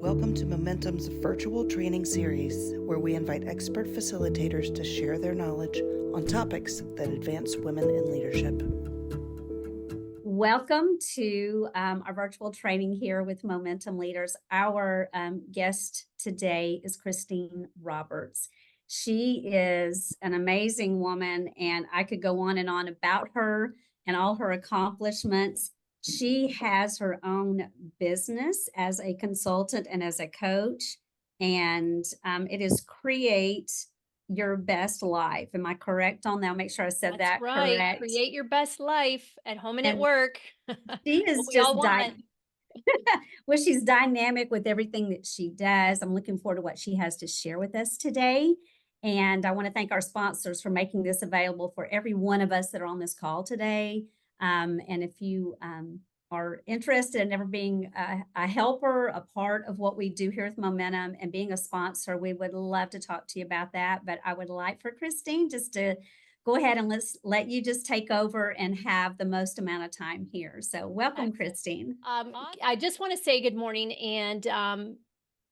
Welcome to Momentum's virtual training series, where we invite expert facilitators to share their knowledge on topics that advance women in leadership. Welcome to our virtual training here with Momentum Leaders. Our guest today is Christine Roberts. She is an amazing woman, and I could go on and on about her and all her accomplishments. She has her own business as a consultant and as a coach, and it is Create Your Best Life. Am I correct on that? Make sure I said That's that right. correct. Create your best life at home and at And work. she is What we all just want. well, she's dynamic with everything that she does. I'm looking forward to what she has to share with us today. And I want to thank our sponsors for making this available for every one of us that are on this call today. And if you are interested in ever being a helper, a part of what we do here with Momentum and being a sponsor, we would love to talk to you about that. But I would like for Christine just to go ahead and let you just take over and have the most amount of time here. So welcome, Excellent. Christine. I just want to say good morning, and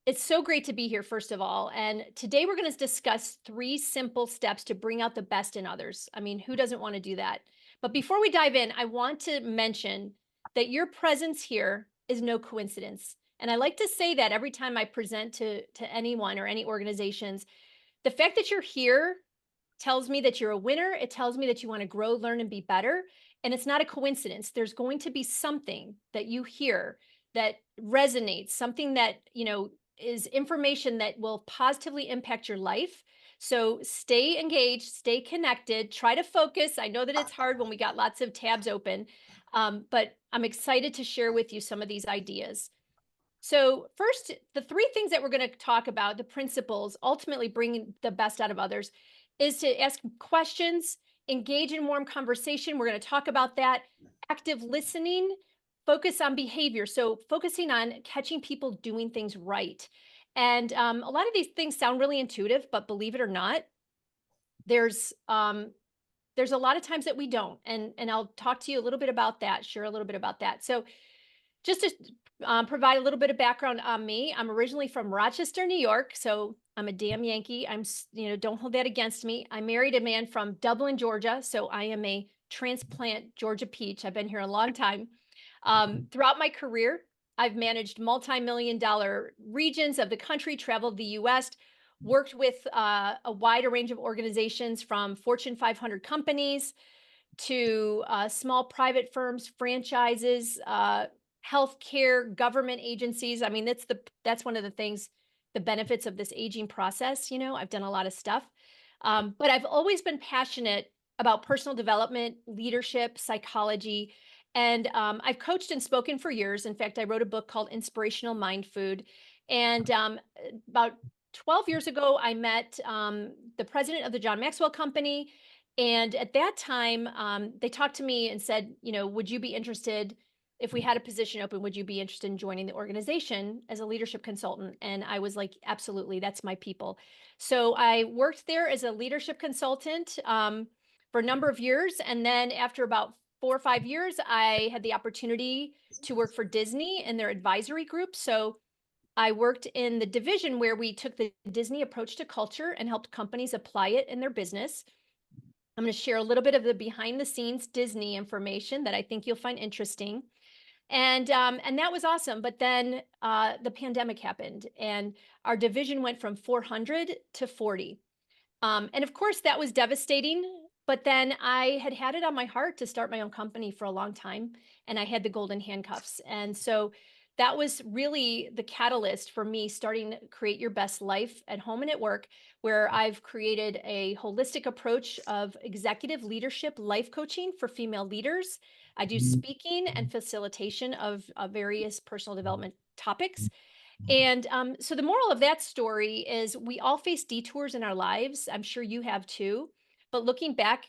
it's so great to be here, first of all. And today we're going to discuss 3 simple steps to bring out the best in others. I mean, who doesn't want to do that? But before we dive in, I want to mention that your presence here is no coincidence. And I like to say that every time I present to anyone or any organizations. The fact that you're here tells me that you're a winner. It tells me that you want to grow, learn, and be better. And it's not a coincidence. There's going to be something that you hear that resonates, something that, is information that will positively impact your life. So stay engaged, stay connected, try to focus. I know that it's hard when we got lots of tabs open, but I'm excited to share with you some of these ideas. So, first, the 3 things that we're going to talk about, the principles, ultimately bringing the best out of others, is to ask questions, engage in warm conversation. We're going to talk about that. Active listening, focus on behavior. So, focusing on catching people doing things right. And a lot of these things sound really intuitive, but believe it or not, there's there's a lot of times that we don't. And I'll talk to you a little bit about that, share a little bit about that. So, just to provide a little bit of background on me, I'm originally from Rochester, New York, so I'm a damn Yankee. Don't hold that against me. I married a man from Dublin, Georgia, so I am a transplant Georgia peach. I've been here a long time. Throughout my career, I've managed multi-million dollar regions of the country, traveled the U.S., worked with a wider range of organizations from Fortune 500 companies to small private firms, franchises, healthcare, government agencies. I mean, that's one of the things, the benefits of this aging process. I've done a lot of stuff, but I've always been passionate about personal development, leadership, psychology, and I've coached and spoken for years. In fact, I wrote a book called Inspirational Mind Food, and about 12 years ago, I met the president of the John Maxwell Company. And at that time, they talked to me and said, would you be interested if we had a position open? Would you be interested in joining the organization as a leadership consultant? And I was like, absolutely, that's my people. So I worked there as a leadership consultant for a number of years. And then after about 4 or 5 years, I had the opportunity to work for Disney and their advisory group. So I worked in the division where we took the Disney approach to culture and helped companies apply it in their business. I'm going to share a little bit of the behind the scenes Disney information that I think you'll find interesting. And that was awesome. But then the pandemic happened and our division went from 400 to 40. And of course, that was devastating. But then I had it on my heart to start my own company for a long time. And I had the golden handcuffs. And so that was really the catalyst for me starting to Create Your Best Life at home and at work, where I've created a holistic approach of executive leadership life coaching for female leaders. I do speaking and facilitation of various personal development topics. And so the moral of that story is we all face detours in our lives. I'm sure you have too. But looking back,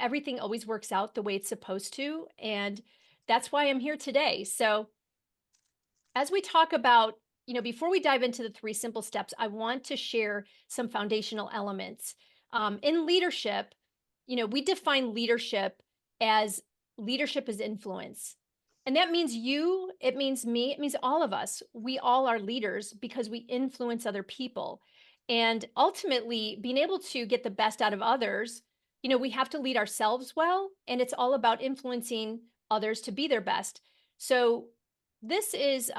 everything always works out the way it's supposed to. And that's why I'm here today. So as we talk about, before we dive into the 3 simple steps, I want to share some foundational elements. In leadership, we define leadership as influence. And that means you, it means me, it means all of us. We all are leaders because we influence other people. And ultimately, being able to get the best out of others, we have to lead ourselves well, and it's all about influencing others to be their best. So, this is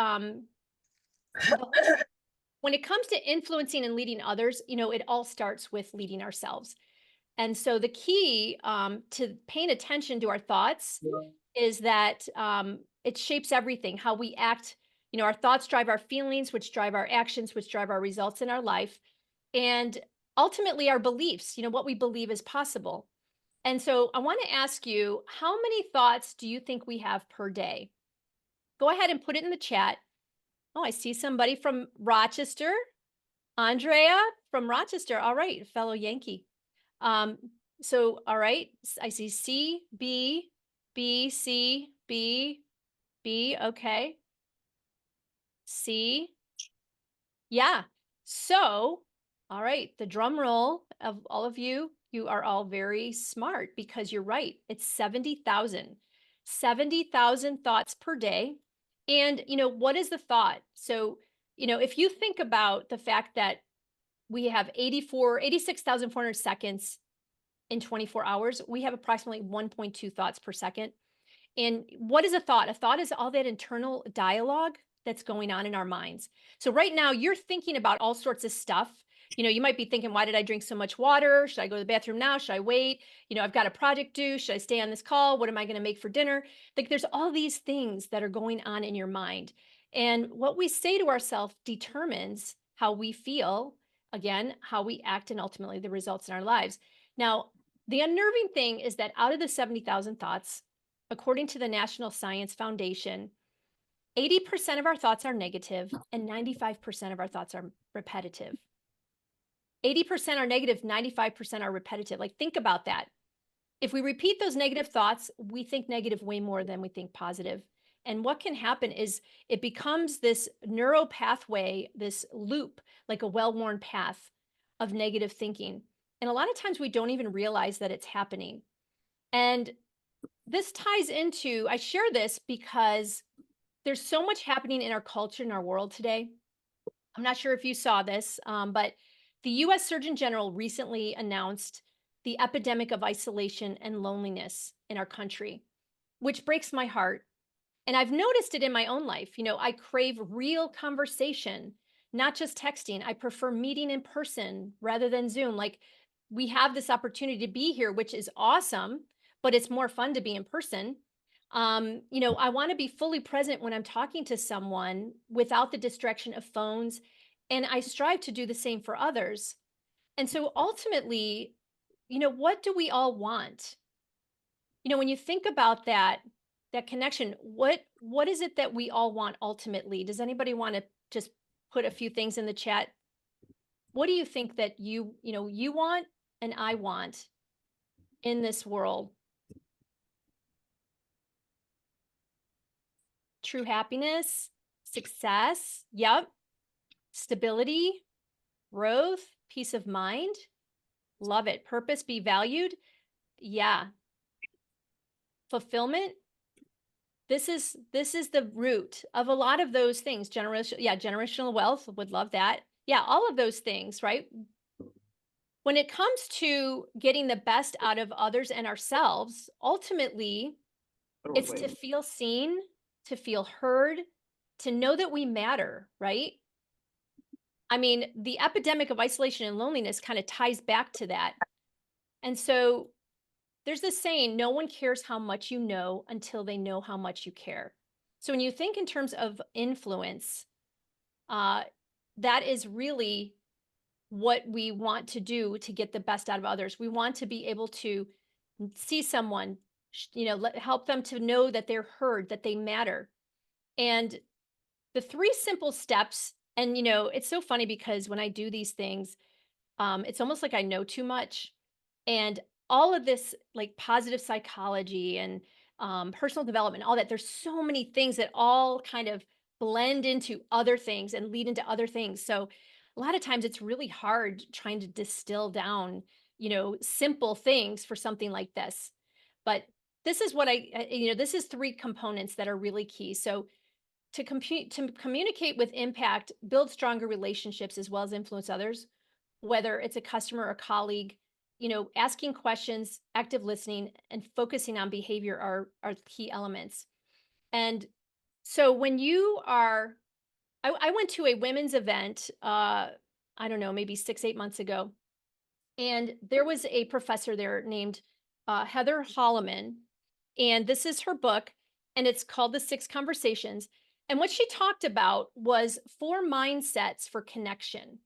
when it comes to influencing and leading others, it all starts with leading ourselves. And so, the key to paying attention to our thoughts is that it shapes everything, how we act. Our thoughts drive our feelings, which drive our actions, which drive our results in our life. And ultimately, our beliefs, what we believe is possible. And so I want to ask you, how many thoughts do you think we have per day? Go ahead and put it in the chat. Oh, I see somebody from Rochester. Andrea from Rochester. All right, fellow Yankee. Um, all right, I see C, B, B, C, B, B, okay. C, yeah. So, all right, the drum roll of all of you, you are all very smart because you're right. It's 70,000. 70,000 thoughts per day. And, what is the thought? So, if you think about the fact that we have 86,400 seconds in 24 hours, we have approximately 1.2 thoughts per second. And what is a thought? A thought is all that internal dialogue that's going on in our minds. So right now you're thinking about all sorts of stuff. You might be thinking, why did I drink so much water? Should I go to the bathroom now? Should I wait? I've got a project due. Should I stay on this call? What am I going to make for dinner? Like there's all these things that are going on in your mind. And what we say to ourselves determines how we feel, again, how we act, and ultimately the results in our lives. Now, the unnerving thing is that out of the 70,000 thoughts, according to the National Science Foundation, 80% of our thoughts are negative and 95% of our thoughts are repetitive. 80% are negative, 95% are repetitive. Like, think about that. If we repeat those negative thoughts, we think negative way more than we think positive. And what can happen is it becomes this neuro pathway, this loop, like a well-worn path of negative thinking. And a lot of times we don't even realize that it's happening. And this ties into, I share this because there's so much happening in our culture, in our world today. I'm not sure if you saw this, but the US Surgeon General recently announced the epidemic of isolation and loneliness in our country, which breaks my heart. And I've noticed it in my own life. I crave real conversation, not just texting. I prefer meeting in person rather than Zoom. Like, we have this opportunity to be here, which is awesome, but it's more fun to be in person. I want to be fully present when I'm talking to someone without the distraction of phones. And I strive to do the same for others. And so ultimately, what do we all want? When you think about that connection, what is it that we all want ultimately? Does anybody want to just put a few things in the chat? What do you think that you want and I want in this world? True happiness, success, yep. Stability, growth, peace of mind. Love it. Purpose, be valued. Yeah. Fulfillment. This is the root of a lot of those things. Generational wealth, would love that. Yeah, all of those things, right? When it comes to getting the best out of others and ourselves, ultimately, it's to feel seen, to feel heard, to know that we matter, right? I mean, the epidemic of isolation and loneliness kind of ties back to that. And so there's this saying, no one cares how much you know until they know how much you care. So when you think in terms of influence, that is really what we want to do to get the best out of others. We want to be able to see someone, help them to know that they're heard, that they matter. And the 3 simple steps, and it's so funny because when I do these things, it's almost like I know too much. And all of this, like positive psychology and personal development, all that, there's so many things that all kind of blend into other things and lead into other things. So a lot of times it's really hard trying to distill down, simple things for something like this. But this is this is three components that are really key. So to communicate with impact, build stronger relationships as well as influence others, whether it's a customer or colleague, asking questions, active listening, and focusing on behavior are key elements. And so when you are, I went to a women's event, I don't know, maybe 6, 8 months ago, and there was a professor there named Heather Holloman, and this is her book, and it's called The Six Conversations. And what she talked about was four mindsets for connection.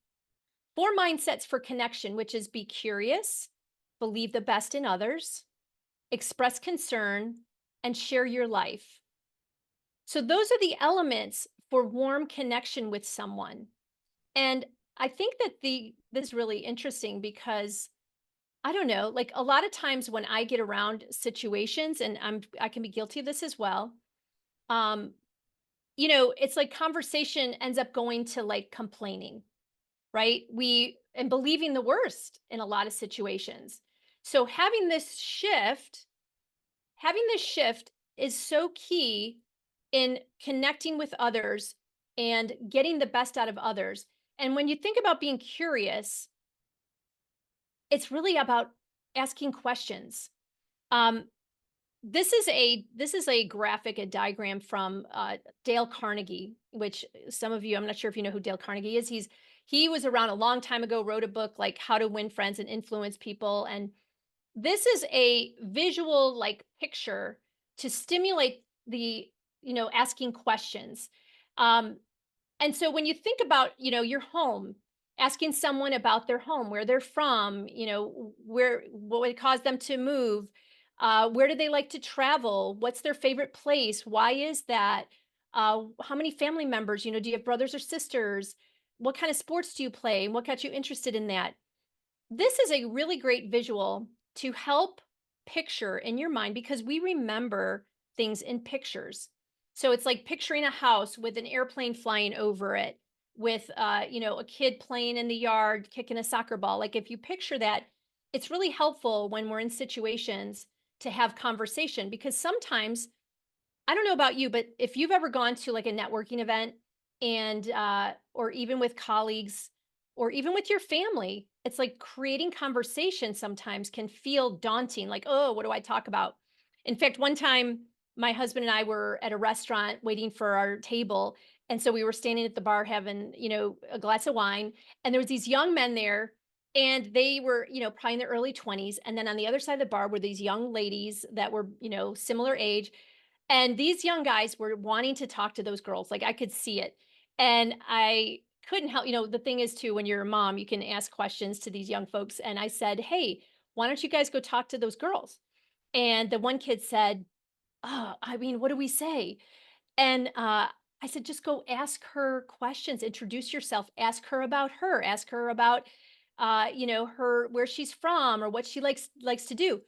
Four mindsets for connection, which is be curious, believe the best in others, express concern, and share your life. So those are the elements for warm connection with someone. And I think that this is really interesting because I don't know, like a lot of times when I get around situations, and I can be guilty of this as well. Um, it's like conversation ends up going to like complaining, right? And believing the worst in a lot of situations. So having this shift is so key in connecting with others and getting the best out of others. And when you think about being curious, it's really about asking questions. Um, this is a graphic, a diagram from Dale Carnegie, which some of you, I'm not sure if you know who Dale Carnegie is. He was around a long time ago, wrote a book like How to Win Friends and Influence People. And this is a visual like picture to stimulate the, asking questions. Um, and so when you think about, your home, asking someone about their home, where they're from, what would cause them to move, where do they like to travel, what's their favorite place, why is that, how many family members, do you have brothers or sisters, what kind of sports do you play, and what got you interested in that? This is a really great visual to help picture in your mind because we remember things in pictures. So it's like picturing a house with an airplane flying over it, with a kid playing in the yard, kicking a soccer ball. Like if you picture that, it's really helpful when we're in situations to have conversation because sometimes I don't know about you, but if you've ever gone to like a networking event and or even with colleagues or even with your family, it's like creating conversation sometimes can feel daunting, like, oh, what do I talk about? In fact, one time my husband and I were at a restaurant waiting for our table. And so we were standing at the bar having, a glass of wine, and there was these young men there and they were, probably in their early 20s. And then on the other side of the bar were these young ladies that were, similar age, and these young guys were wanting to talk to those girls. Like I could see it. And I couldn't help, the thing is too, when you're a mom, you can ask questions to these young folks. And I said, hey, why don't you guys go talk to those girls? And the one kid said, oh, I mean, what do we say? And I said, just go ask her questions, introduce yourself, ask her, ask her about, her, where she's from or what she likes to do.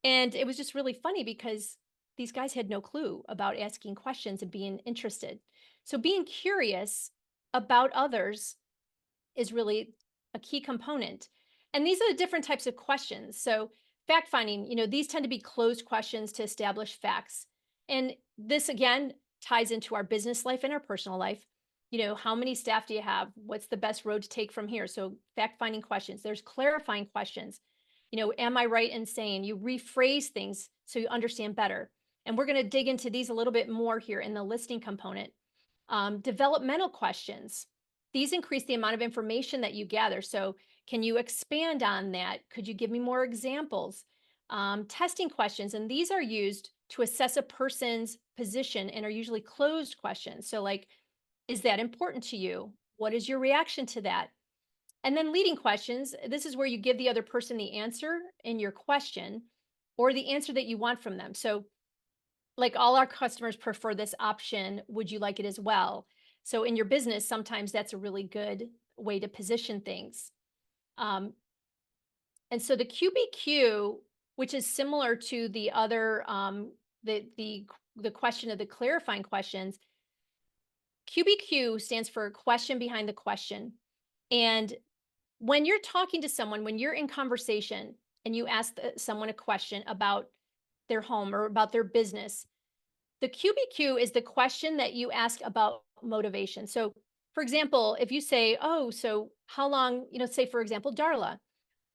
And it was just really funny because these guys had no clue about asking questions and being interested. So being curious about others is really a key component. And these are the different types of questions. So fact finding, these tend to be closed questions to establish facts. And this again ties into our business life and our personal life. How many staff do you have? What's the best road to take from here? So fact finding questions. There's clarifying questions. Am I right in saying? You rephrase things so you understand better. And we're going to dig into these a little bit more here in the listening component. Developmental questions. These increase the amount of information that you gather. So can you expand on that? Could you give me more examples? Testing questions, and these are used to assess a person's position and are usually closed questions. So like, is that important to you? What is your reaction to that? And then leading questions, this is where you give the other person the answer in your question or the answer that you want from them. So like all our customers prefer this option. Would you like it as well? So in your business, sometimes that's a really good way to position things. And so the QBQ, which is similar to the other, the question of the clarifying questions, QBQ stands for question behind the question. And when you're talking to someone, when you're in conversation and you ask someone a question about their home or about their business. The QBQ is the question that you ask about motivation. So, for example, if you say, "Oh, so how long?" Say for example, Darla,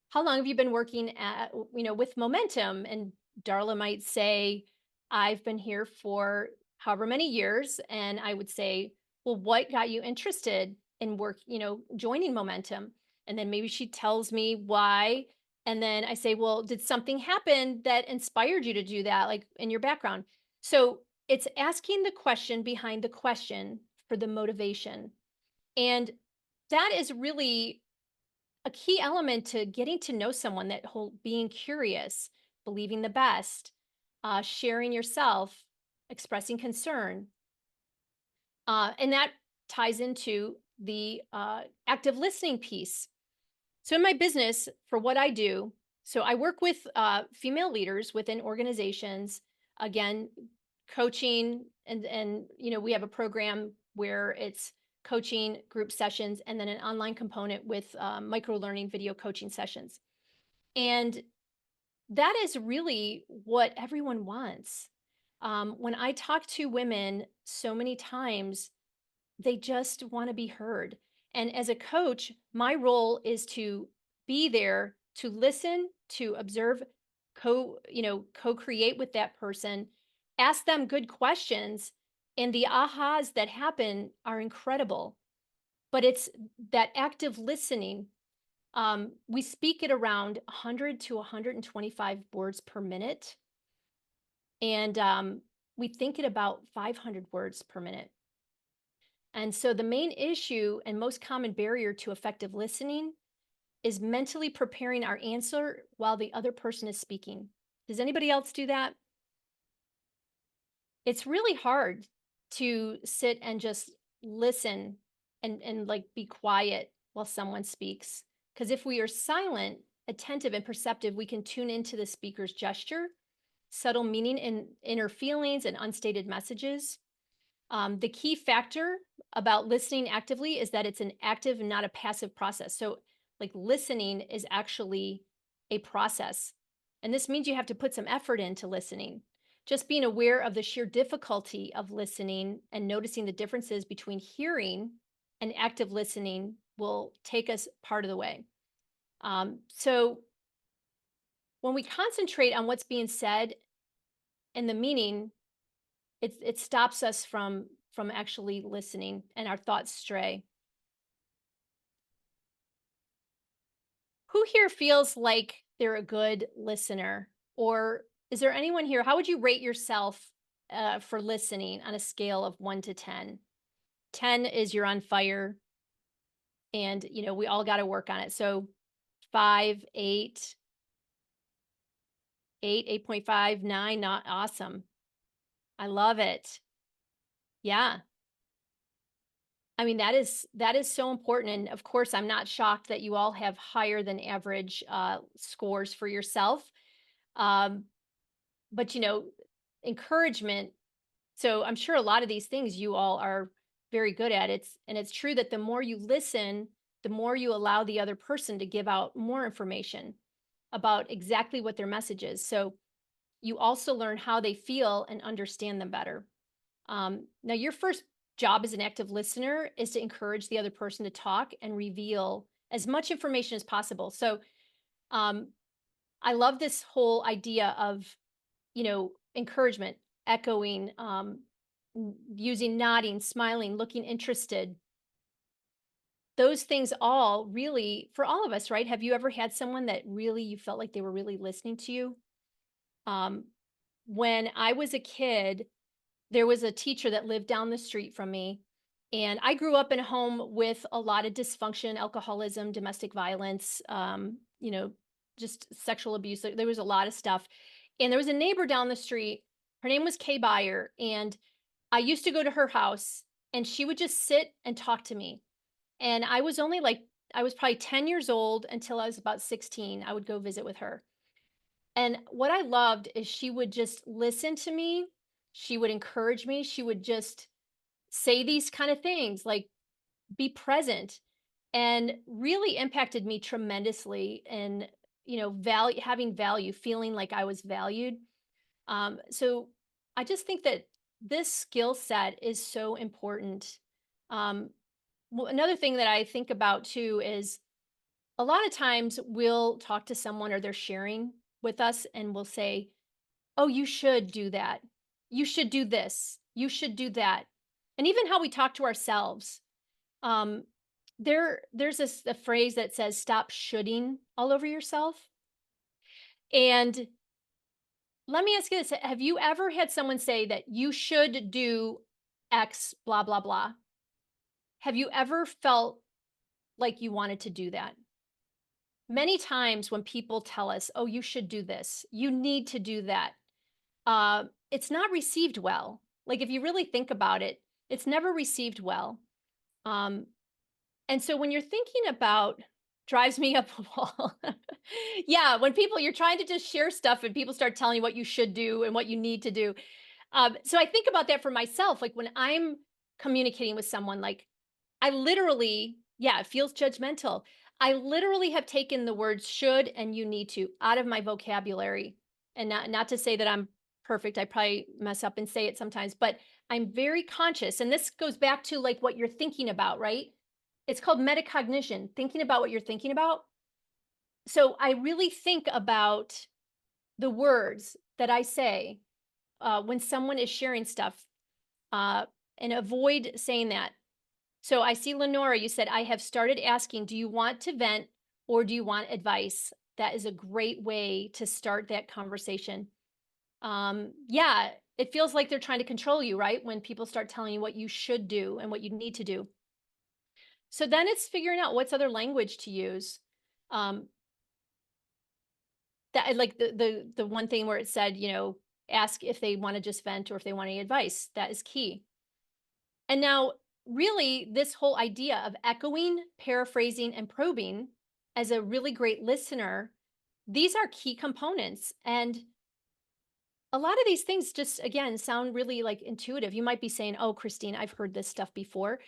"How long have you been working with Momentum?" And Darla might say, "I've been here for however many years." And I would say, "Well, what got you interested in joining Momentum?" And then maybe she tells me why. And then I say, "Well, did something happen that inspired you to do that, like in your background?" So it's asking the question behind the question for the motivation. And that is really a key element to getting to know someone, that whole being curious, believing the best, sharing yourself, expressing concern. And that ties into the active listening piece. So, in my business, for what I do, so I work with female leaders within organizations, again, coaching, and we have a program where it's coaching group sessions and then an online component with micro learning video coaching sessions. And that is really what everyone wants. When I talk to women, so many times they just want to be heard. And as a coach, my role is to be there to listen, to observe, co-create with that person, ask them good questions, and the ahas that happen are incredible. But it's that active listening. We speak at around 100 to 125 words per minute, and we think at about 500 words per minute. And so the main issue and most common barrier to effective listening is mentally preparing our answer while the other person is speaking. Does anybody else do that? It's really hard to sit and just listen and like be quiet while someone speaks. Because if we are silent, attentive, and perceptive, we can tune into the speaker's gesture, subtle meaning in inner feelings, and unstated messages. The key factor about listening actively is that it's an active, not a passive process. So, like, listening is actually a process. And this means you have to put some effort into listening. Just being aware of the sheer difficulty of listening and noticing the differences between hearing and active listening will take us part of the way. So, when we concentrate on what's being said and the meaning, it stops us from actually listening and our thoughts stray. Who here feels like they're a good listener? Or is there anyone here? How would you rate yourself for listening on a scale of 1 to 10? 10 is you're on fire, and we all got to work on it. So 5, 8, 8, 8.5, 9, not awesome. I love it. Yeah. I mean, that is so important. And of course, I'm not shocked that you all have higher than average scores for yourself. Um, but encouragement. So I'm sure a lot of these things you all are very good at. It's true that the more you listen, the more you allow the other person to give out more information about exactly what their message is. So you also learn how they feel and understand them better. Now, your first job as an active listener is to encourage the other person to talk and reveal as much information as possible. So, I love this whole idea of, encouragement, echoing, using nodding, smiling, looking interested. Those things all really, for all of us, right? Have you ever had someone that really you felt like they were really listening to you? Um, when I was a kid, there was a teacher that lived down the street from me. And I grew up in a home with a lot of dysfunction, alcoholism, domestic violence, just sexual abuse. There was a lot of stuff. And there was a neighbor down the street. Her name was Kay Byer. And I used to go to her house and she would just sit and talk to me. And I was probably 10 years old until I was about 16. I would go visit with her. And what I loved is she would just listen to me. She would encourage me. She would just say these kind of things like be present, and really impacted me tremendously in, value, having value, feeling like I was valued. So I just think that this skill set is so important. Um, Another thing that I think about too is a lot of times we'll talk to someone or they're sharing with us and we'll say, "Oh, you should do that. You should do this. You should do that." And even how we talk to ourselves. Um, there's a phrase that says, "Stop shoulding all over yourself." And let me ask you this: have you ever had someone say that you should do X, blah blah blah? Have you ever felt like you wanted to do that? Many times when people tell us, "Oh, you should do this. You need to do that," it's not received well. Like if you really think about it, it's never received well. Um, and so when you're thinking about drives me up a wall. Yeah, when people you're trying to just share stuff and people start telling you what you should do and what you need to do. So I think about that for myself. Like when I'm communicating with someone, like I literally, yeah, it feels judgmental. I literally have taken the words should and you need to out of my vocabulary. And not to say that I'm perfect. I probably mess up and say it sometimes, but I'm very conscious. And this goes back to like what you're thinking about, right? It's called metacognition, thinking about what you're thinking about. So I really think about the words that I say when someone is sharing stuff, uh, and avoid saying that. So I see Lenora, you said, I have started asking, do you want to vent or do you want advice? That is a great way to start that conversation. Yeah, it feels like they're trying to control you, right? When people start telling you what you should do and what you need to do. So then it's figuring out what's other language to use. Um, that like the one thing where it said, ask if they want to just vent or if they want any advice. That is key. And now, really, this whole idea of echoing, paraphrasing, and probing as a really great listener, these are key components. And a lot of these things just, again, sound really like intuitive. You might be saying, "Oh, Christine, I've heard this stuff before."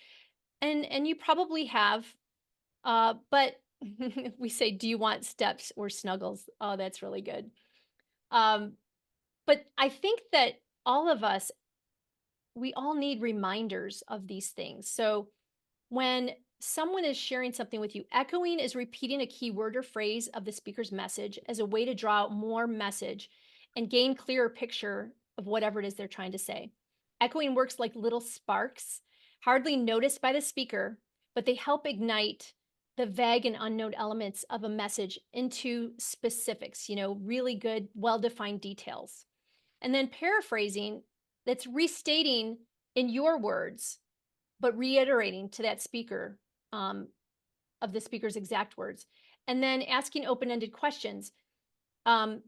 And you probably have. But we say, "Do you want steps or snuggles?" Oh, that's really good. Um, but I think that all of us, we all need reminders of these things. So when someone is sharing something with you, echoing is repeating a key word or phrase of the speaker's message as a way to draw out more message and gain clearer picture of whatever it is they're trying to say. Echoing works like little sparks, hardly noticed by the speaker, but they help ignite the vague and unknown elements of a message into specifics, really good, well-defined details. And then paraphrasing, that's restating in your words but reiterating to that speaker um, of the speaker's exact words, and then asking open-ended questions. Um,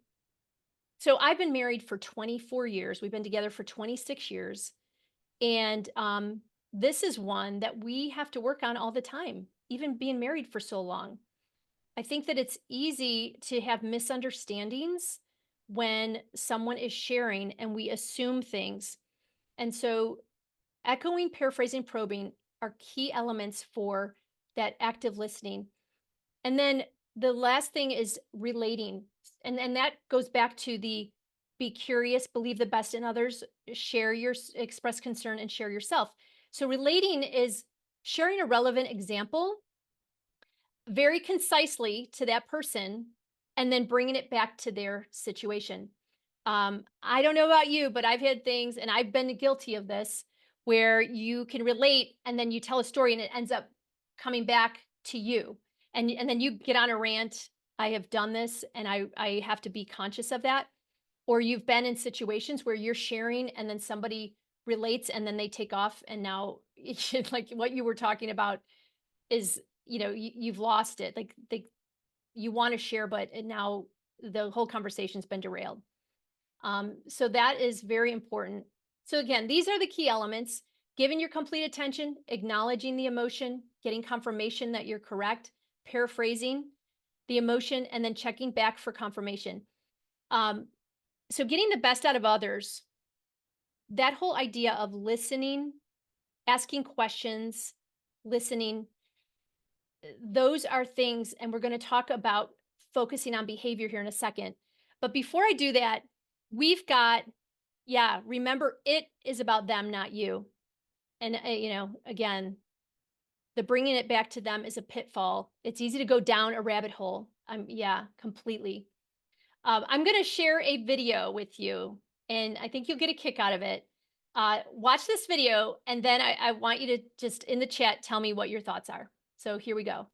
so I've been married for 24 years. We've been together for 26 years. And this is one that we have to work on all the time, even being married for so long. I think that it's easy to have misunderstandings when someone is sharing and we assume things. And so echoing, paraphrasing, probing are key elements for that active listening. And then the last thing is relating. And that goes back to the be curious, believe the best in others, express concern and share yourself. So relating is sharing a relevant example very concisely to that person and then bringing it back to their situation. I don't know about you, but I've had things, and I've been guilty of this, where you can relate and then you tell a story and it ends up coming back to you. And then you get on a rant. I have done this and I have to be conscious of that. Or you've been in situations where you're sharing and then somebody relates and then they take off and now like what you were talking about is, you've lost it. Like you want to share, but now the whole conversation's been derailed. So that is very important. So again, these are the key elements: giving your complete attention, acknowledging the emotion, getting confirmation that you're correct, paraphrasing the emotion, and then checking back for confirmation. So getting the best out of others, that whole idea of listening, asking questions, listening, those are things, and we're going to talk about focusing on behavior here in a second. But before I do that, we've got, yeah, remember it is about them, not you. And, again, the bringing it back to them is a pitfall. It's easy to go down a rabbit hole. Yeah, completely. I'm going to share a video with you, and I think you'll get a kick out of it. Watch this video, and then I want you to just in the chat tell me what your thoughts are. So here we go.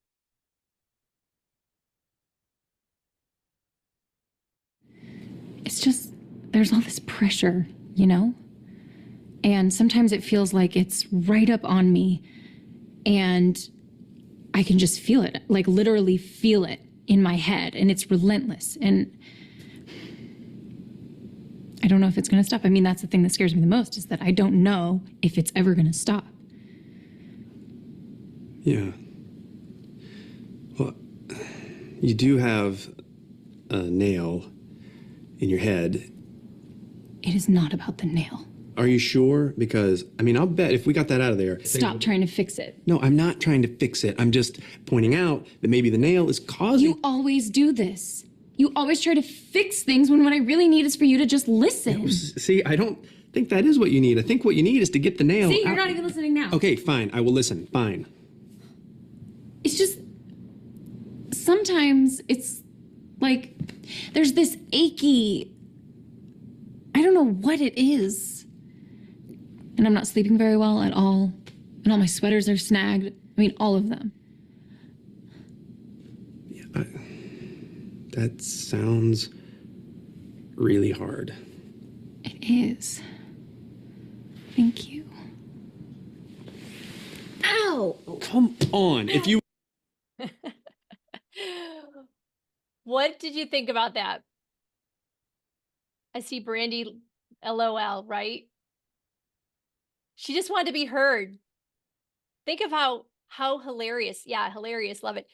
It's just, there's all this pressure, you know? And sometimes it feels like it's right up on me, and I can just feel it, like literally feel it in my head, and it's relentless. And I don't know if it's going to stop. I mean, that's the thing that scares me the most, is that I don't know if it's ever going to stop. Yeah. Well, you do have a nail in your head. It is not about the nail. Are you sure? Because, I mean, I'll bet if we got that out of there... Stop trying to fix it. No, I'm not trying to fix it. I'm just pointing out that maybe the nail is causing... You always do this. You always try to fix things when what I really need is for you to just listen. See, I don't think that is what you need. I think what you need is to get the nail See, you're out. not even listening now. Okay, fine. I will listen. Fine. It's just, sometimes it's like there's this achy, I don't know what it is. And I'm not sleeping very well at all. And all my sweaters are snagged. I mean, all of them. Yeah, that sounds really hard. It is. Thank you. Ow! Come on. If you... What did you think about that? I see Brandy LOL, right? She just wanted to be heard. Think of how hilarious. Yeah, hilarious. Love it.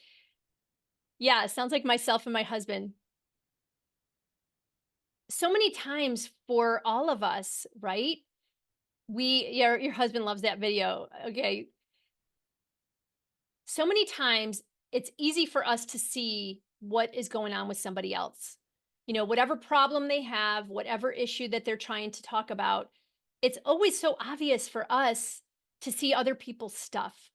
Yeah, sounds like myself and my husband. So many times for all of us, right? Your husband loves that video. Okay. So many times it's easy for us to see what is going on with somebody else. You know, whatever problem they have, whatever issue that they're trying to talk about, it's always so obvious for us to see other people's stuff.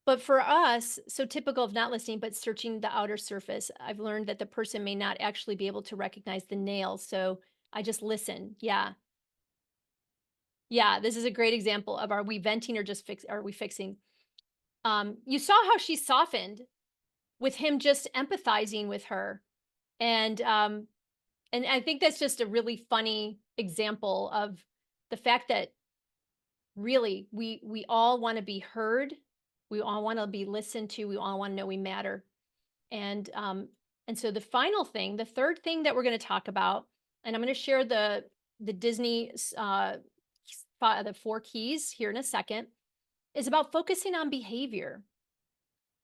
But for us, so typical of not listening, but searching the outer surface, I've learned that the person may not actually be able to recognize the nail. So I just listen. Yeah. Yeah, this is a great example of, are we venting or are we fixing? You saw how she softened with him just empathizing with her. And I think that's just a really funny example of the fact that really we all want to be heard. We all want to be listened to. We all want to know we matter. And so the final thing, the third thing that we're going to talk about, and I'm going to share the Disney the 4 keys here in a second, is about focusing on behavior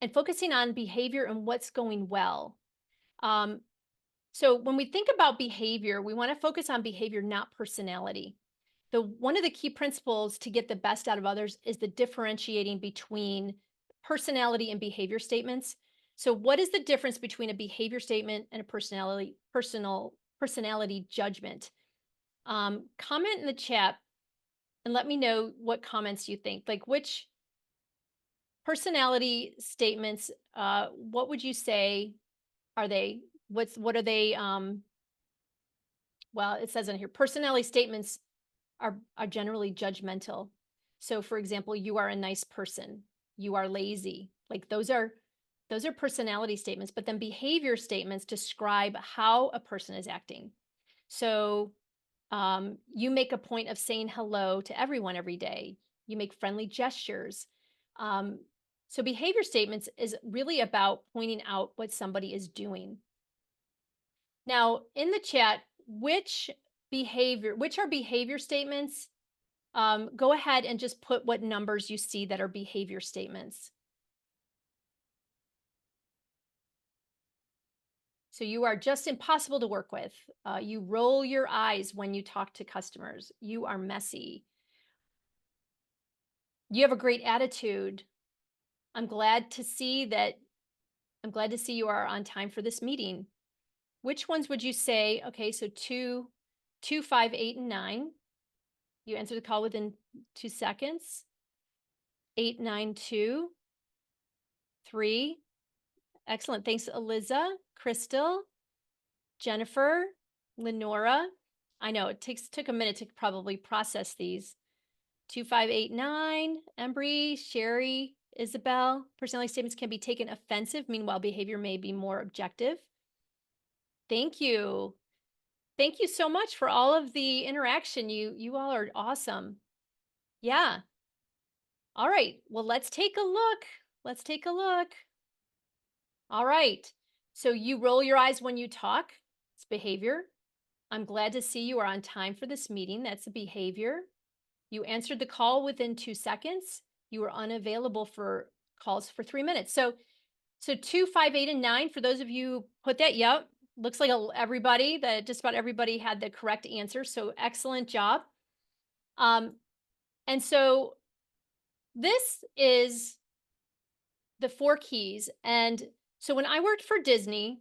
and focusing on behavior and what's going well. So when we think about behavior, we want to focus on behavior, not personality. One of the key principles to get the best out of others is the differentiating between personality and behavior statements. So what is the difference between a behavior statement and a personality judgment? Comment in the chat and let me know what comments you think. Like, which personality statements, what would you say are they? What are they? Well, it says in here, personality statements are generally judgmental. So for example, you are a nice person, you are lazy. Like those are personality statements, but then behavior statements describe how a person is acting. So you make a point of saying hello to everyone every day. You make friendly gestures. So behavior statements is really about pointing out what somebody is doing. Now, in the chat, which are behavior statements? Go ahead and just put what numbers you see that are behavior statements. So you are just impossible to work with. You roll your eyes when you talk to customers. You are messy. You have a great attitude. I'm glad to see you are on time for this meeting. Which ones would you say? Okay, so 2, 2, 5, 8, and 9. You answered the call within 2 seconds. 8, 9, 2, 3. Excellent. Thanks, Eliza, Crystal, Jennifer, Lenora. I know it took a minute to probably process these. 2, 5, 8, 9. Embry, Sherry, Isabel. Personality statements can be taken offensive. Meanwhile, behavior may be more objective. Thank you. Thank you so much for all of the interaction. You all are awesome. Yeah. All right. Well, let's take a look. Let's take a look. All right. So you roll your eyes when you talk. It's behavior. I'm glad to see you are on time for this meeting. That's a behavior. You answered the call within 2 seconds. You were unavailable for calls for 3 minutes. So 2, 5, 8, and 9, for those of you who put that, yep, looks like just about everybody had the correct answer. So excellent job. And so this is the 4 keys. And so when I worked for Disney,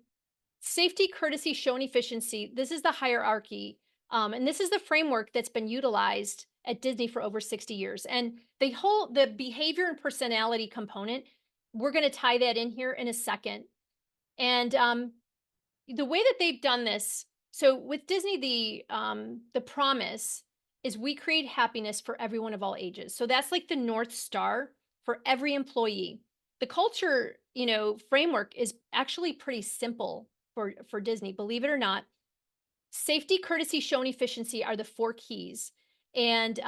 safety, courtesy, show, and efficiency, this is the hierarchy. And this is the framework that's been utilized at Disney for over 60 years. And the behavior and personality component, we're going to tie that in here in a second. And the way that they've done this, so with Disney, the promise is we create happiness for everyone of all ages. So that's like the North Star for every employee. The culture, framework is actually pretty simple for Disney, believe it or not. Safety, courtesy, show, and efficiency are the 4 keys. And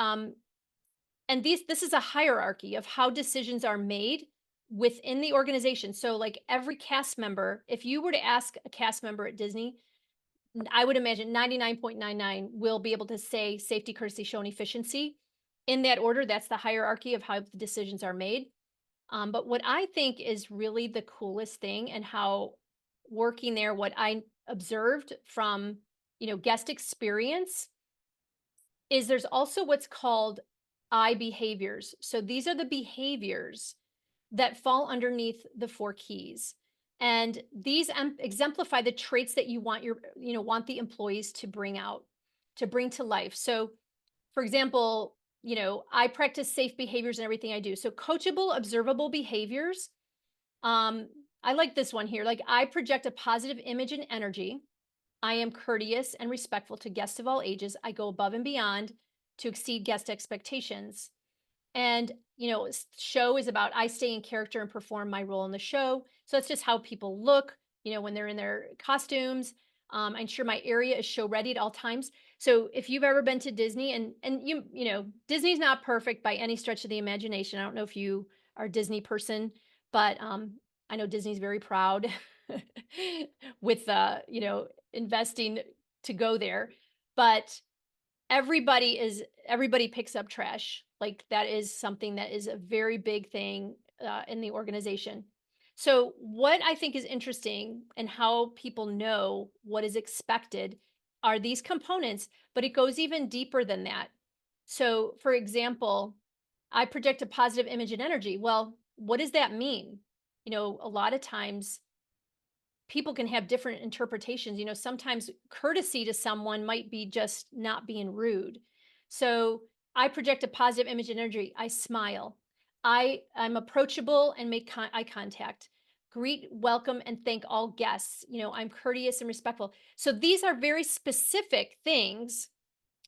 this is a hierarchy of how decisions are made within the organization. So like every cast member, if you were to ask a cast member at Disney, I would imagine 99.99 will be able to say safety, courtesy, show, and efficiency. In that order, that's the hierarchy of how the decisions are made. But what I think is really the coolest thing, and how working there, what I observed from, guest experience, is there's also what's called I behaviors. So these are the behaviors that fall underneath the 4 keys. And these exemplify the traits that you want want the employees to bring to life. So for example, I practice safe behaviors in everything I do. So coachable, observable behaviors. I like this one here. Like, I project a positive image and energy. I am courteous and respectful to guests of all ages. I go above and beyond to exceed guest expectations. And, show is about I stay in character and perform my role in the show. So that's just how people look, when they're in their costumes. I'm sure my area is show ready at all times. So if you've ever been to Disney, and Disney's not perfect by any stretch of the imagination. I don't know if you are a Disney person, but I know Disney's very proud with investing to go there. But everybody picks up trash. Like, that is something that is a very big thing in the organization. So what I think is interesting, and how people know what is expected, are these components, but it goes even deeper than that. So for example, I project a positive image and energy. Well, what does that mean? A lot of times people can have different interpretations. Sometimes courtesy to someone might be just not being rude. So I project a positive image and energy. I smile. I'm approachable and make eye contact. Greet, welcome, and thank all guests. I'm courteous and respectful. So these are very specific things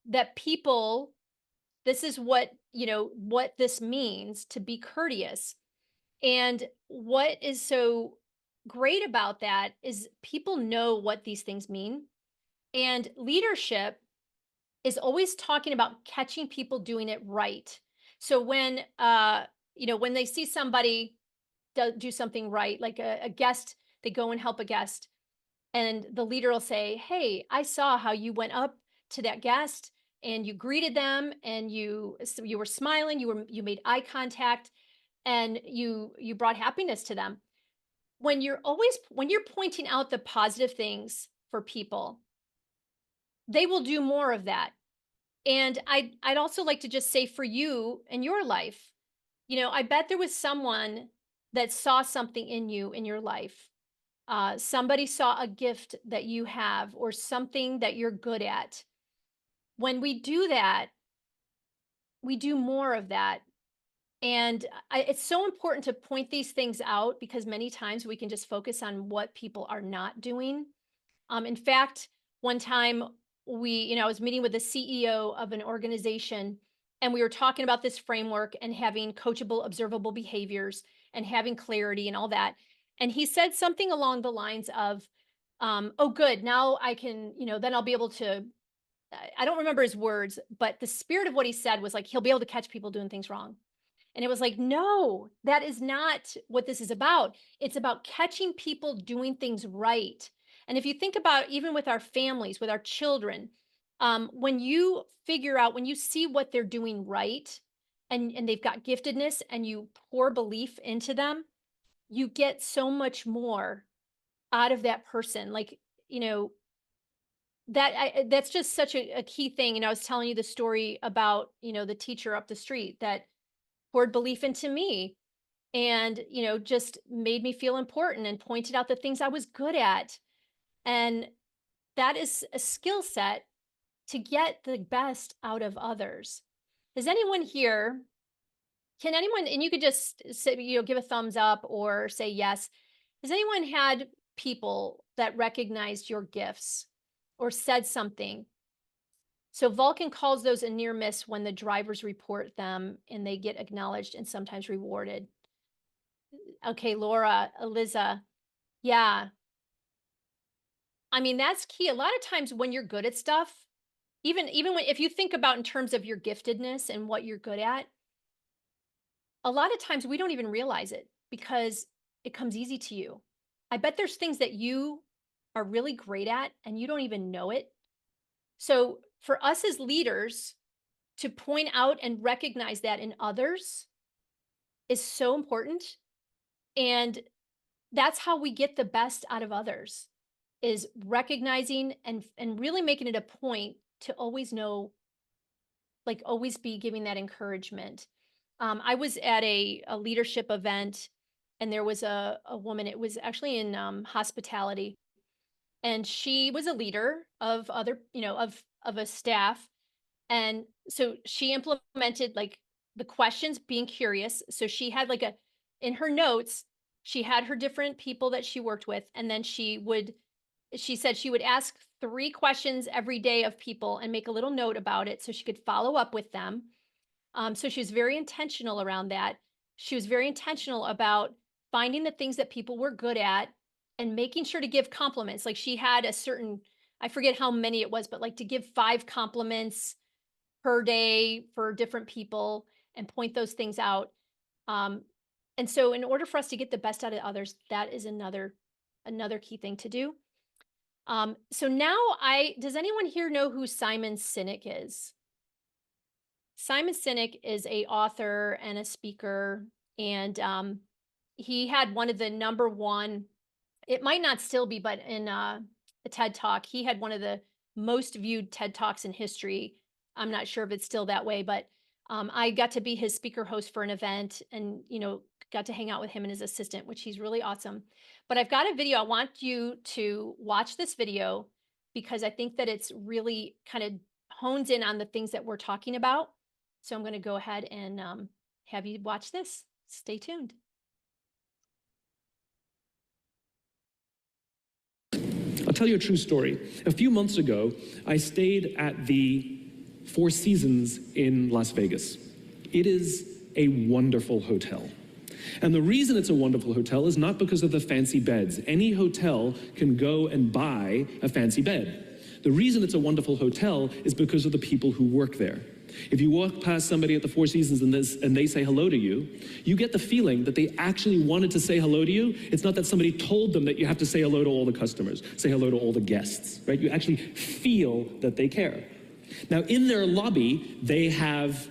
that people, this is what this means to be courteous. And what is so great about that is people know what these things mean. And leadership is always talking about catching people doing it right. So when they see somebody do something right, like a guest, they go and help a guest, and the leader will say, "Hey, I saw how you went up to that guest and you greeted them, and you were smiling, you made eye contact, and you brought happiness to them." When you're pointing out the positive things for people, they will do more of that. And I'd also like to just say, for you in your life, I bet there was someone that saw something in you in your life. somebody saw a gift that you have or something that you're good at. When we do that, we do more of that. And it's so important to point these things out because many times we can just focus on what people are not doing. In fact, one time I was meeting with the CEO of an organization and we were talking about this framework and having coachable, observable behaviors and having clarity and all that. And he said something along the lines of, oh, good, now I can, then I'll be able to, I don't remember his words, but the spirit of what he said was like, he'll be able to catch people doing things wrong. And it was like, no, that is not what this is about. It's about catching people doing things right. And if you think about even with our families, with our children, when you when you see what they're doing right and they've got giftedness and you pour belief into them, you get so much more out of that person. Like, that's just such a key thing. I was telling you the story about, the teacher up the street that poured belief into me and, just made me feel important and pointed out the things I was good at. And that is a skill set to get the best out of others. Does anyone here, can anyone, and you could just say, give a thumbs up or say yes. Has anyone had people that recognized your gifts or said something? So Vulcan calls those a near miss when the drivers report them and they get acknowledged and sometimes rewarded. Okay, Laura, Eliza, yeah. I mean, that's key. A lot of times when you're good at stuff, even when, if you think about in terms of your giftedness and what you're good at, a lot of times we don't even realize it because it comes easy to you. I bet there's things that you are really great at and you don't even know it. So for us as leaders to point out and recognize that in others is so important. And that's how we get the best out of others, is recognizing and really making it a point to always know, like always be giving that encouragement. I was at a leadership event and there was a woman, it was actually in hospitality. And she was a leader of other, of a staff. And so she implemented like the questions, being curious. So she had in her notes, she had her different people that she worked with. And then she said she would ask 3 questions every day of people and make a little note about it so she could follow up with them. So she was very intentional around that. She was very intentional about finding the things that people were good at and making sure to give compliments. Like she had a certain, I forget how many it was, but like to give 5 compliments per day for different people and point those things out. And so in order for us to get the best out of others, that is another key thing to do. So now does anyone here know who Simon Sinek is? Simon Sinek is an author and a speaker, and he had one of the #1, it might not still be, but in a TED Talk, he had one of the most viewed TED Talks in history. I'm not sure if it's still that way, but I got to be his speaker host for an event and, got to hang out with him and his assistant, which he's really awesome. But I've got a video. I want you to watch this video because I think that it's really kind of hones in on the things that we're talking about. So I'm going to go ahead and have you watch this. Stay tuned. I'll tell you a true story. A few months ago, I stayed at the Four Seasons in Las Vegas. It is a wonderful hotel. And the reason it's a wonderful hotel is not because of the fancy beds. Any hotel can go and buy a fancy bed. The reason it's a wonderful hotel is because of the people who work there. If you walk past somebody at the Four Seasons and they say hello to you, you get the feeling that they actually wanted to say hello to you. It's not that somebody told them that you have to say hello to all the customers, say hello to all the guests, right? You actually feel that they care. Now, in their lobby, they have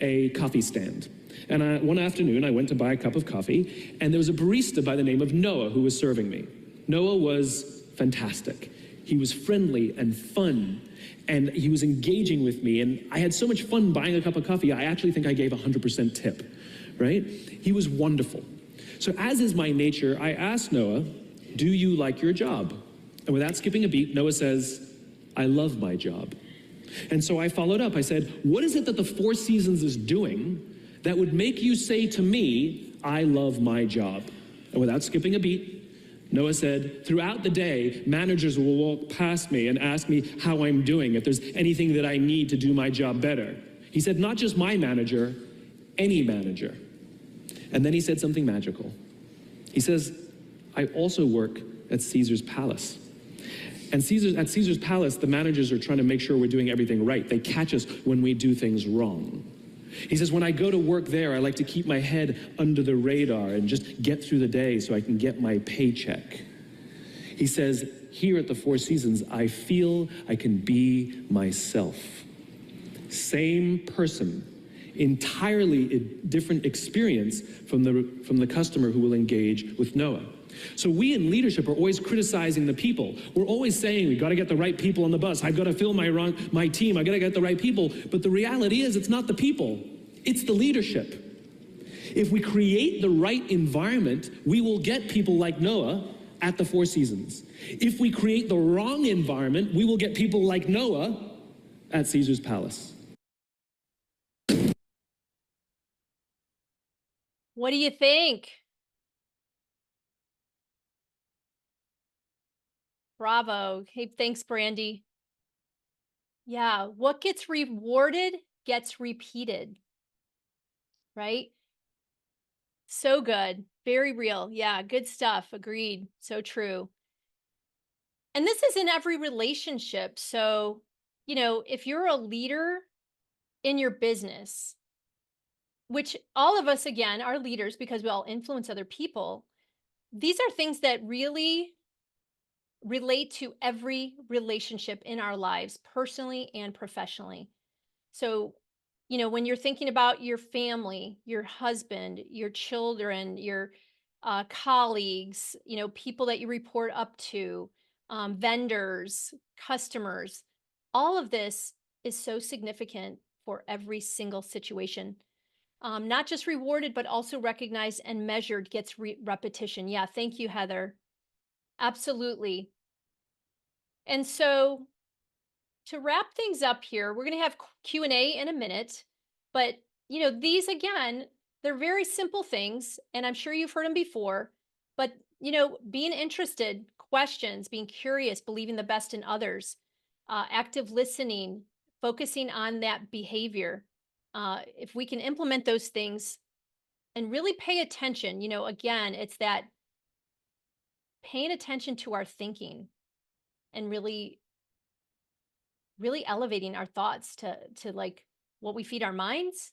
a coffee stand. And one afternoon, I went to buy a cup of coffee, and there was a barista by the name of Noah who was serving me. Noah was fantastic. He was friendly and fun, and he was engaging with me, and I had so much fun buying a cup of coffee, I actually think I gave 100% tip, right? He was wonderful. So as is my nature, I asked Noah, do you like your job? And without skipping a beat, Noah says, I love my job. And so I followed up. I said, what is it that the Four Seasons is doing that would make you say to me, I love my job? And without skipping a beat, Noah said, throughout the day, managers will walk past me and ask me how I'm doing, if there's anything that I need to do my job better. He said, not just my manager, any manager. And then he said something magical. He says, I also work at Caesar's Palace. And at Caesar's Palace, the managers are trying to make sure we're doing everything right. They catch us when we do things wrong. He says, when I go to work there, I like to keep my head under the radar and just get through the day so I can get my paycheck. He says, here at the Four Seasons, I feel I can be myself. Same person, entirely different experience from the customer who will engage with Noah. So we in leadership are always criticizing the people. We're always saying, we got to get the right people on the bus. I've got to fill my team. I got to get the right people. But the reality is, it's not the people. It's the leadership. If we create the right environment, we will get people like Noah at the Four Seasons. If we create the wrong environment, we will get people like Noah at Caesar's Palace. What do you think? Bravo. Hey, thanks, Brandy. Yeah, what gets rewarded gets repeated, right? So good. Very real. Yeah, good stuff. Agreed. So true. And this is in every relationship. So, if you're a leader in your business, which all of us, again, are leaders because we all influence other people, these are things that really relate to every relationship in our lives, personally and professionally. So, when you're thinking about your family, your husband, your children, your colleagues, people that you report up to, vendors, customers, all of this is so significant for every single situation. Not just rewarded, but also recognized and measured gets repetition. Yeah, thank you, Heather. Absolutely. And so to wrap things up here, we're going to have Q&A in a minute, but these again, they're very simple things, and I'm sure you've heard them before, but being interested, questions, being curious, believing the best in others, active listening, focusing on that behavior. If we can implement those things and really pay attention, again, it's that paying attention to our thinking and really elevating our thoughts to like what we feed our minds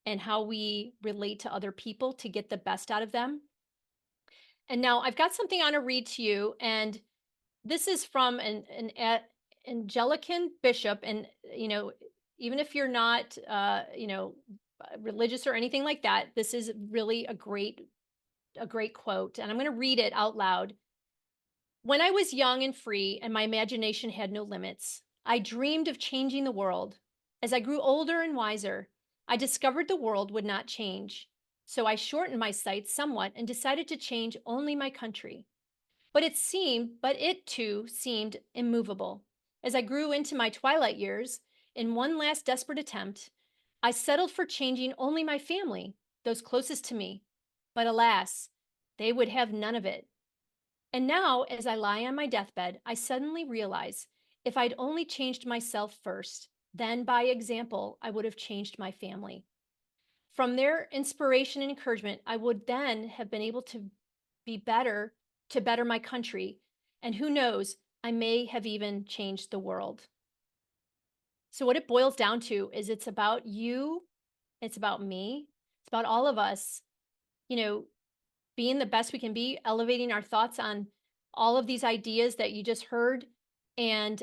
and how we relate to other people to get the best out of them. And now I've got something I want to read to you, and this is from an Anglican bishop. And even if you're not religious or anything like that, this is really a great quote, and I'm going to read it out loud. When I was young and free and my imagination had no limits, I dreamed of changing the world. As I grew older and wiser, I discovered the world would not change. So I shortened my sights somewhat and decided to change only my country. But it too seemed immovable. As I grew into my twilight years, in one last desperate attempt, I settled for changing only my family, those closest to me. But alas, they would have none of it. And now, as I lie on my deathbed, I suddenly realize if I'd only changed myself first, then by example, I would have changed my family. From their inspiration and encouragement, I would then have been able to better my country. And who knows, I may have even changed the world. So what it boils down to is it's about you, it's about me, it's about all of us, being the best we can be, elevating our thoughts on all of these ideas that you just heard. And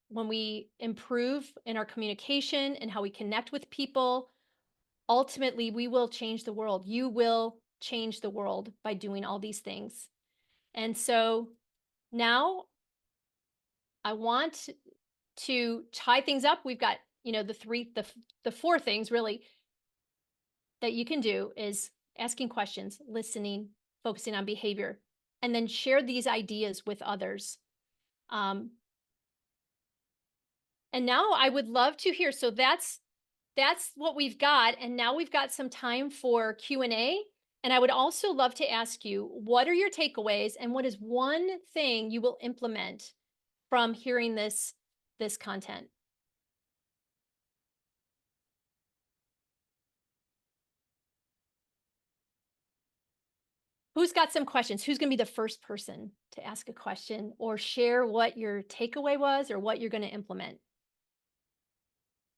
when we improve in our communication and how we connect with people, ultimately, we will change the world. You will change the world by doing all these things. And so now I want to tie things up. We've got, the four things really that you can do is asking questions, listening, focusing on behavior, and then share these ideas with others. And now I would love to hear. So that's what we've got. And now we've got some time for Q&A. And I would also love to ask you, what are your takeaways and what is one thing you will implement from hearing this content? Who's got some questions? Who's going to be the first person to ask a question or share what your takeaway was or what you're going to implement?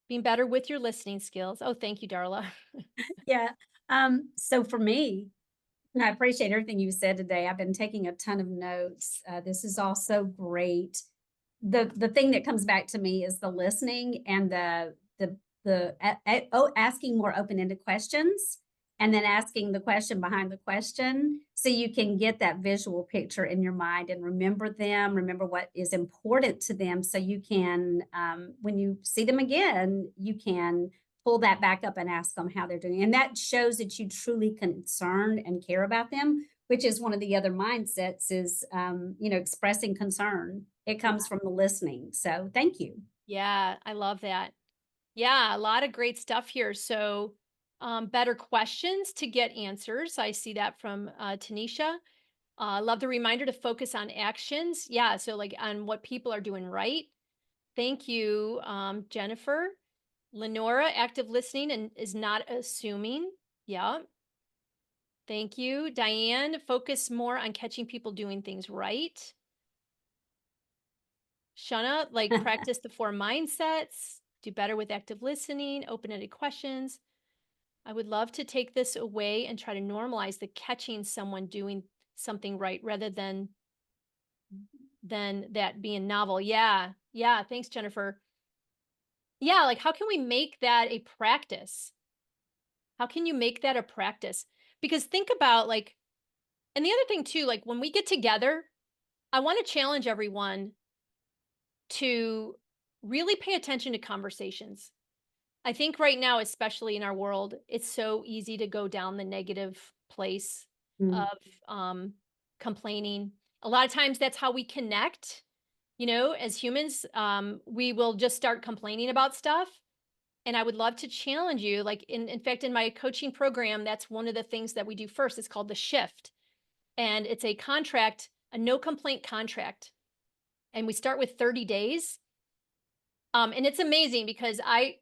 Being better with your listening skills. Oh, thank you, Darla. Yeah. So for me, and I appreciate everything you said today. I've been taking a ton of notes. This is also great. The thing that comes back to me is the listening and asking more open-ended questions, and then asking the question behind the question, so you can get that visual picture in your mind and remember them, remember what is important to them, so you can, when you see them again, you can pull that back up and ask them how they're doing. And that shows that you truly concern and care about them, which is one of the other mindsets is, expressing concern. It comes from the listening. So thank you. Yeah, I love that. Yeah, a lot of great stuff here. So better questions to get answers. I see that from Tanisha. Love the reminder to focus on actions. Yeah, so like on what people are doing right. Thank you, Jennifer. Lenora, active listening and is not assuming. Yeah. Thank you. Diane, focus more on catching people doing things right. Shana, like practice the 4 mindsets, do better with active listening, open-ended questions. I would love to take this away and try to normalize the catching someone doing something right rather than that being novel. Yeah. Yeah. Thanks, Jennifer. Yeah. Like, how can we make that a practice? How can you make that a practice? Because think about like, and the other thing too, like when we get together, I want to challenge everyone to really pay attention to conversations. I think right now, especially in our world, it's so easy to go down the negative place of complaining. A lot of times that's how we connect, as humans. We will just start complaining about stuff. And I would love to challenge you. Like in fact, in my coaching program, that's one of the things that we do first. It's called the shift. And it's a contract, a no complaint contract. And we start with 30 days. And it's amazing because I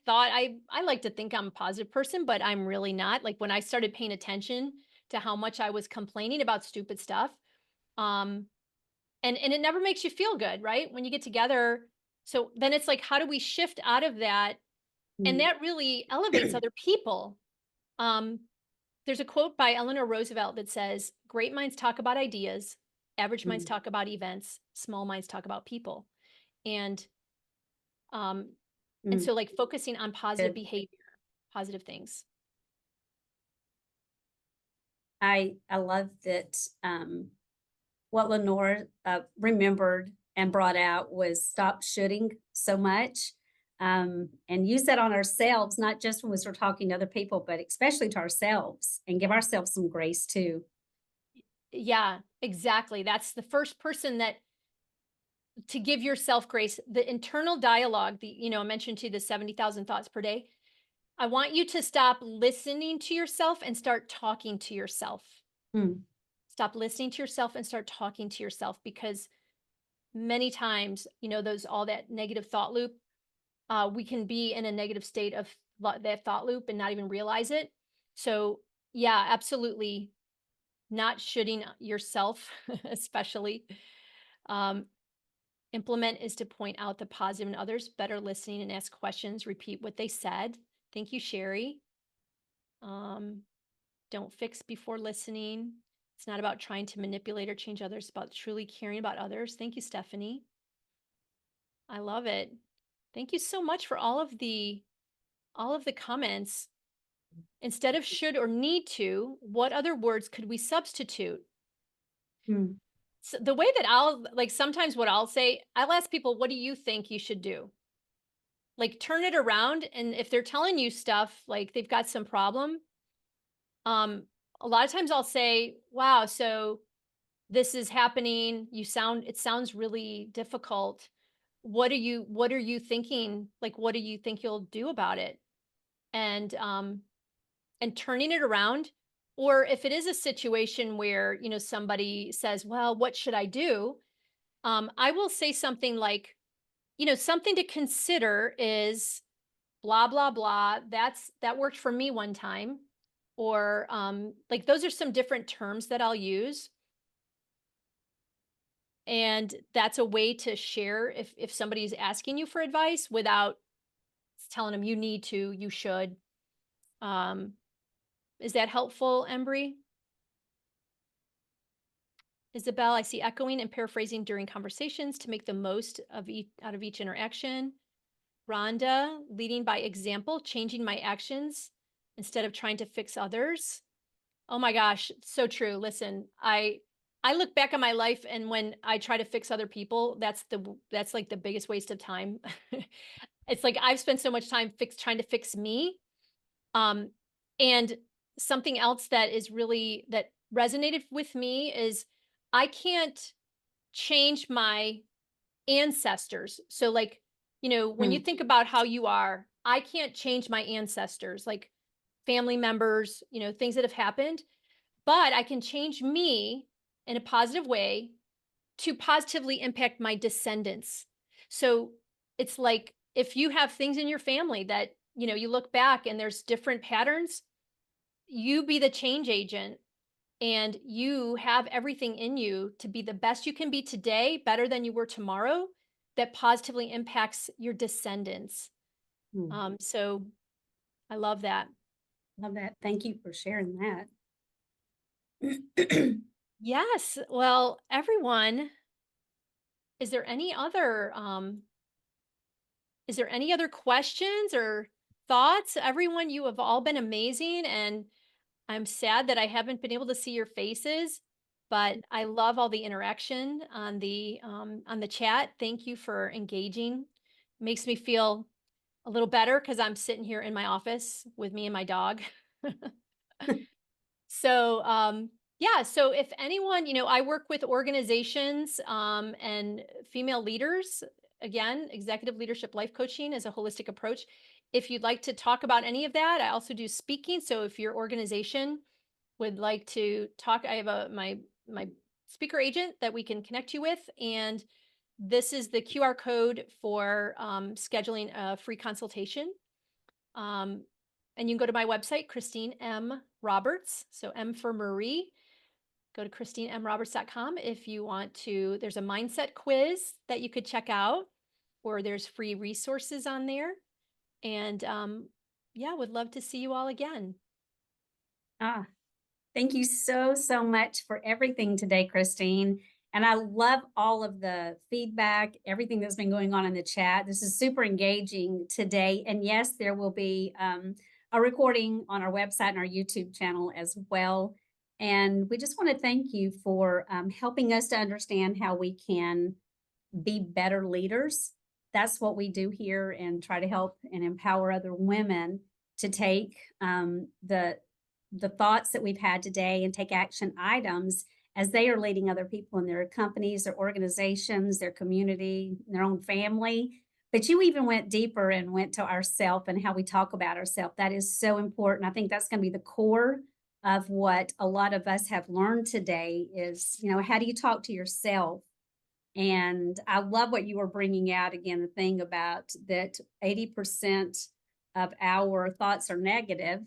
thought I like to think I'm a positive person, but I'm really not. Like when I started paying attention to how much I was complaining about stupid stuff, and it never makes you feel good, right? When you get together. So then it's like, how do we shift out of that? And that really elevates other people. There's a quote by Eleanor Roosevelt that says, "Great minds talk about ideas, average minds talk about events, small minds talk about people." And so like focusing on positive behavior, positive things. I love that. What Lenore remembered and brought out was stop shooting so much, and use that on ourselves, not just when we're talking to other people, but especially to ourselves, and give ourselves some grace too. Yeah, exactly. That's the first person to give yourself grace. The internal dialogue, I mentioned to the 70,000 thoughts per day. I want you to stop listening to yourself and start talking to yourself. Stop listening to yourself and start talking to yourself, because many times, all that negative thought loop, we can be in a negative state of that thought loop and not even realize it. So yeah, absolutely not shooting yourself, especially. Implement is to point out the positive in others, better listening and ask questions, repeat what they said. Thank you, Sherry. Don't fix before listening. It's not about trying to manipulate or change others, it's about truly caring about others. Thank you, Stephanie. I love it. Thank you so much for all of the comments. Instead of should or need to, what other words could we substitute? So the way that sometimes what I'll say, I'll ask people, what do you think you should do? Like turn it around. And if they're telling you stuff, like they've got some problem, a lot of times I'll say, wow, so this is happening. It sounds really difficult. What are you thinking? Like, what do you think you'll do about it? And turning it around. Or if it is a situation where, somebody says, well, what should I do? I will say something like, something to consider is blah, blah, blah. That worked for me one time. Or like those are some different terms that I'll use. And that's a way to share if somebody's asking you for advice without telling them you need to, you should. Um, is that helpful, Embry? Isabel, I see echoing and paraphrasing during conversations to make the most of out of each interaction. Rhonda, leading by example, changing my actions instead of trying to fix others. Oh my gosh, so true. Listen, I look back on my life, and when I try to fix other people, that's like the biggest waste of time. It's like I've spent so much time trying to fix me. And something else that resonated with me is I can't change my ancestors. So like, when you think about how you are, I can't change my ancestors, like family members, things that have happened, but I can change me in a positive way to positively impact my descendants. So it's like if you have things in your family that, you look back and there's different patterns, you be the change agent, and you have everything in you to be the best you can be today, better than you were tomorrow, that positively impacts your descendants. So I love that. Love that. Thank you for sharing that. Yes. Well, everyone, is there any other questions or thoughts? Everyone, you have all been amazing, and I'm sad that I haven't been able to see your faces, but I love all the interaction on the chat. Thank you for engaging. Makes me feel a little better because I'm sitting here in my office with me and my dog. So yeah, so if anyone, I work with organizations and female leaders. Again, executive leadership life coaching is a holistic approach. If you'd like to talk about any of that, I also do speaking. So if your organization would like to talk, I have my speaker agent that we can connect you with, and this is the QR code for scheduling a free consultation. And you can go to my website, Christine M. Roberts, so M for Marie. Go to ChristineMRoberts.com if you want to. There's a mindset quiz that you could check out, or there's free resources on there. And yeah, would love to see you all again. Thank you so, so much for everything today, Christine. And I love all of the feedback, everything that's been going on in the chat. This is super engaging today. And yes, there will be a recording on our website and our YouTube channel as well. And we just want to thank you for helping us to understand how we can be better leaders. That's what we do here, and try to help and empower other women to take the thoughts that we've had today and take action items as they are leading other people in their companies, their organizations, their community, their own family. But you even went deeper and went to ourself and how we talk about ourselves. That is so important. I think that's going to be the core of what a lot of us have learned today is, how do you talk to yourself? And I love what you were bringing out again, the thing about that 80% of our thoughts are negative,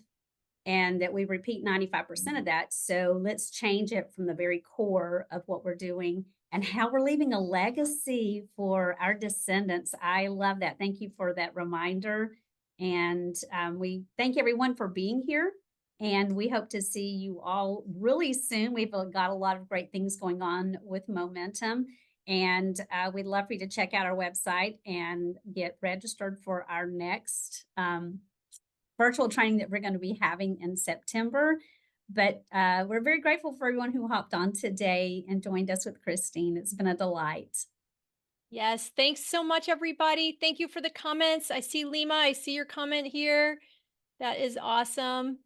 and that we repeat 95% of that. So let's change it from the very core of what we're doing and how we're leaving a legacy for our descendants. I love that. Thank you for that reminder. And we thank everyone for being here. And we hope to see you all really soon. We've got a lot of great things going on with Momentum. And we'd love for you to check out our website and get registered for our next virtual training that we're going to be having in September. But we're very grateful for everyone who hopped on today and joined us with Christine. It's been a delight. Yes, thanks so much, everybody. Thank you for the comments. I see Lima, I see your comment here. That is awesome.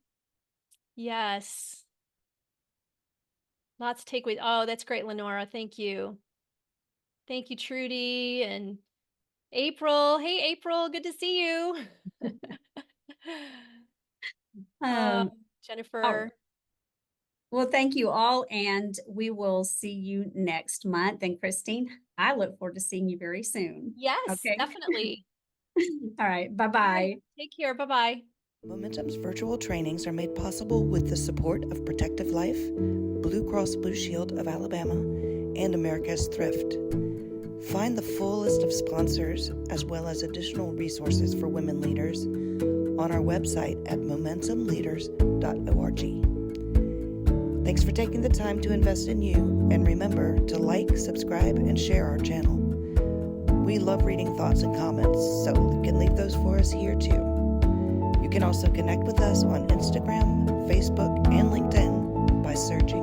Yes. Lots to take with. Oh, that's great, Lenora. Thank you. Thank you, Trudy and April. Hey, April, good to see you. Um, Jennifer. well, thank you all, and we will see you next month. And Christine, I look forward to seeing you very soon. Yes, Okay. definitely. All right. All Bye-bye. right, take care. Bye-bye. Momentum's virtual trainings are made possible with the support of Protective Life, Blue Cross Blue Shield of Alabama, and America's Thrift. Find the full list of sponsors as well as additional resources for women leaders on our website at momentumleaders.org. Thanks for taking the time to invest in you, and remember to like, subscribe, and share our channel. We love reading thoughts and comments, so you can leave those for us here too. You can also connect with us on Instagram, Facebook, and LinkedIn by searching